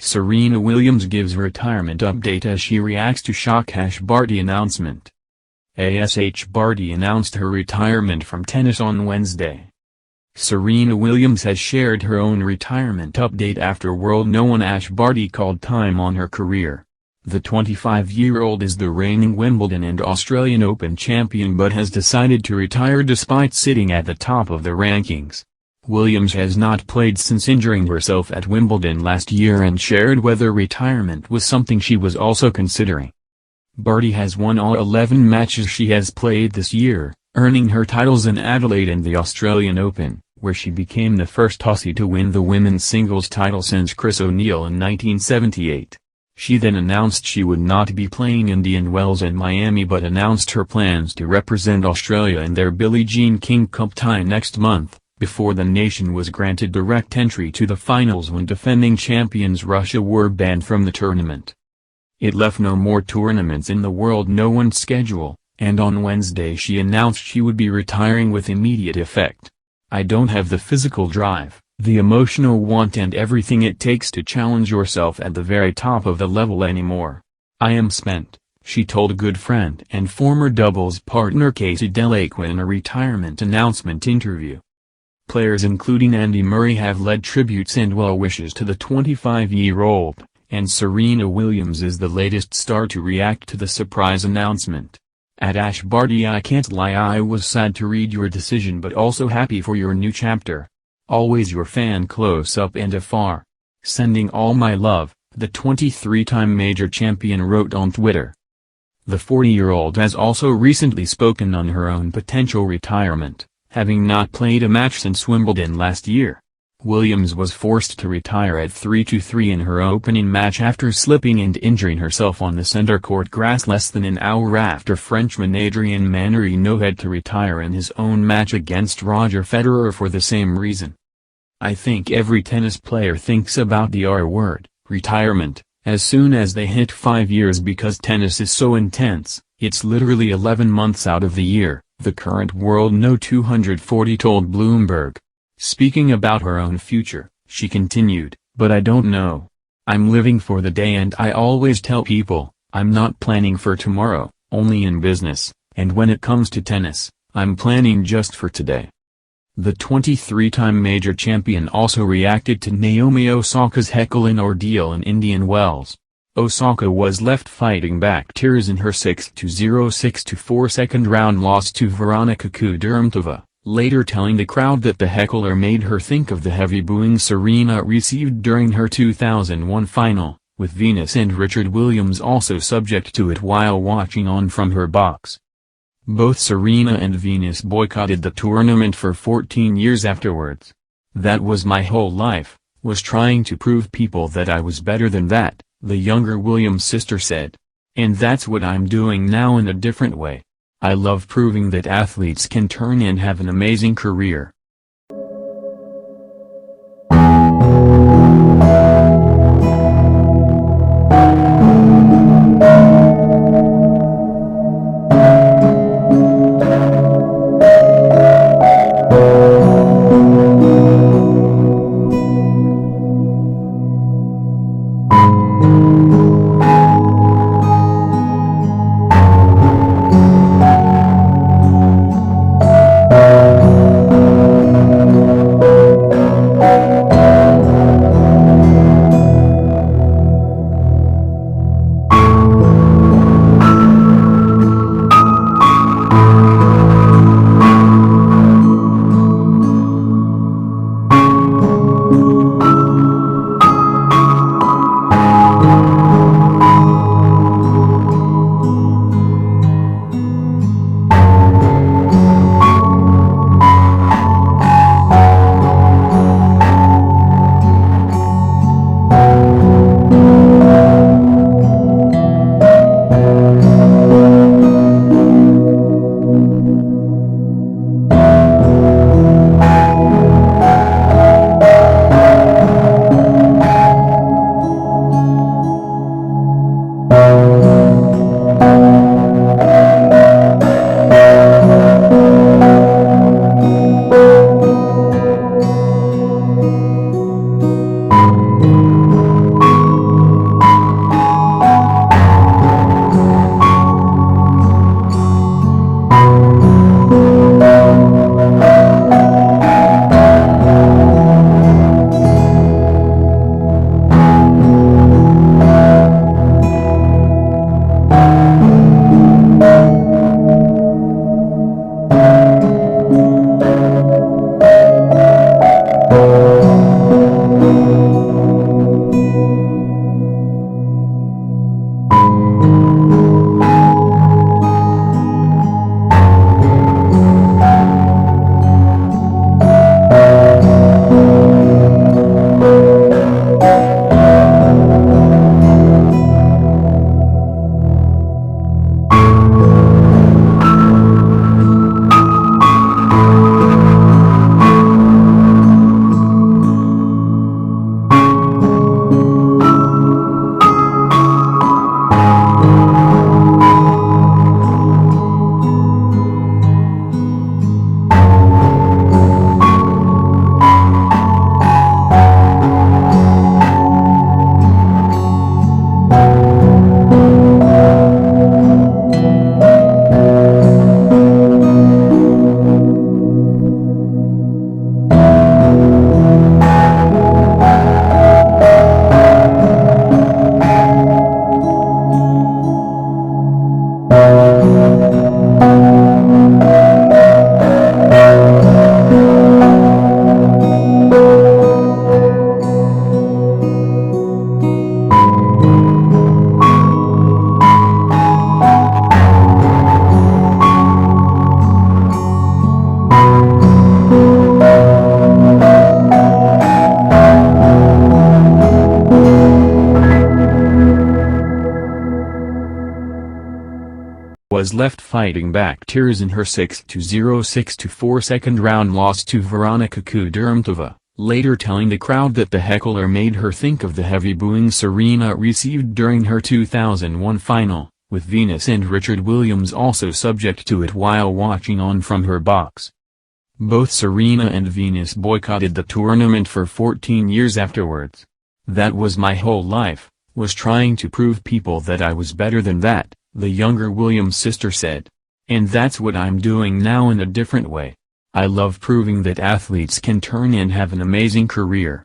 Serena Williams gives retirement update as she reacts to shock Ash Barty announcement. Ash Barty announced her retirement from tennis on Wednesday. Serena Williams has shared her own retirement update after world known Ash Barty called time on her career. The 25-year-old is the reigning Wimbledon and Australian Open champion but has decided to retire despite sitting at the top of the rankings. Williams has not played since injuring herself at Wimbledon last year and shared whether retirement was something she was also considering. Barty has won all 11 matches she has played this year, earning her titles in Adelaide and the Australian Open, where she became the first Aussie to win the women's singles title since Chris O'Neill in 1978. She then announced she would not be playing Indian Wells and Miami but announced her plans to represent Australia in their Billie Jean King Cup tie next month, before the nation was granted direct entry to the finals when defending champions Russia were banned from the tournament. It left no more tournaments in the World No.1 schedule, and on Wednesday she announced she would be retiring with immediate effect. "I don't have the physical drive, the emotional want and everything it takes to challenge yourself at the very top of the level anymore. I am spent," she told good friend and former doubles partner Casey Delacqua in a retirement announcement interview. Players including Andy Murray have led tributes and well wishes to the 25-year-old, and Serena Williams is the latest star to react to the surprise announcement. At Ash Barty, "I can't lie, I was sad to read your decision but also happy for your new chapter. Always your fan close up and afar. Sending all my love," the 23-time major champion wrote on Twitter. The 40-year-old has also recently spoken on her own potential retirement, having not played a match since Wimbledon last year. Williams was forced to retire at 3-3 in her opening match after slipping and injuring herself on the center court grass less than an hour after Frenchman Adrien Manarino had to retire in his own match against Roger Federer for the same reason. "I think every tennis player thinks about the R word, retirement, as soon as they hit 5 years because tennis is so intense. It's literally 11 months out of the year," the current world No. 240 told Bloomberg. Speaking about her own future, she continued, "But I don't know. I'm living for the day and I always tell people, I'm not planning for tomorrow, only in business, and when it comes to tennis, I'm planning just for today." The 23-time major champion also reacted to Naomi Osaka's heckling ordeal in Indian Wells. Osaka was left fighting back tears in her 6-0 6-4 second-round loss to Veronika Kudermetova, later telling the crowd that the heckler made her think of the heavy booing Serena received during her 2001 final, with Venus and Richard Williams also subject to it while watching on from her box. Both Serena and Venus boycotted the tournament for 14 years afterwards. "That was my whole life, was trying to prove people that I was better than that," the younger Williams sister said. "And that's what I'm doing now in a different way. I love proving that athletes can turn and have an amazing career." was left fighting back tears in her 6-0 6-4 second-round loss to Veronika Kudermetova, later telling the crowd that the heckler made her think of the heavy booing Serena received during her 2001 final, with Venus and Richard Williams also subject to it while watching on from her box. Both Serena and Venus boycotted the tournament for 14 years afterwards. "That was my whole life, was trying to prove people that I was better than that," the younger Williams sister said. "And that's what I'm doing now in a different way. I love proving that athletes can turn and have an amazing career."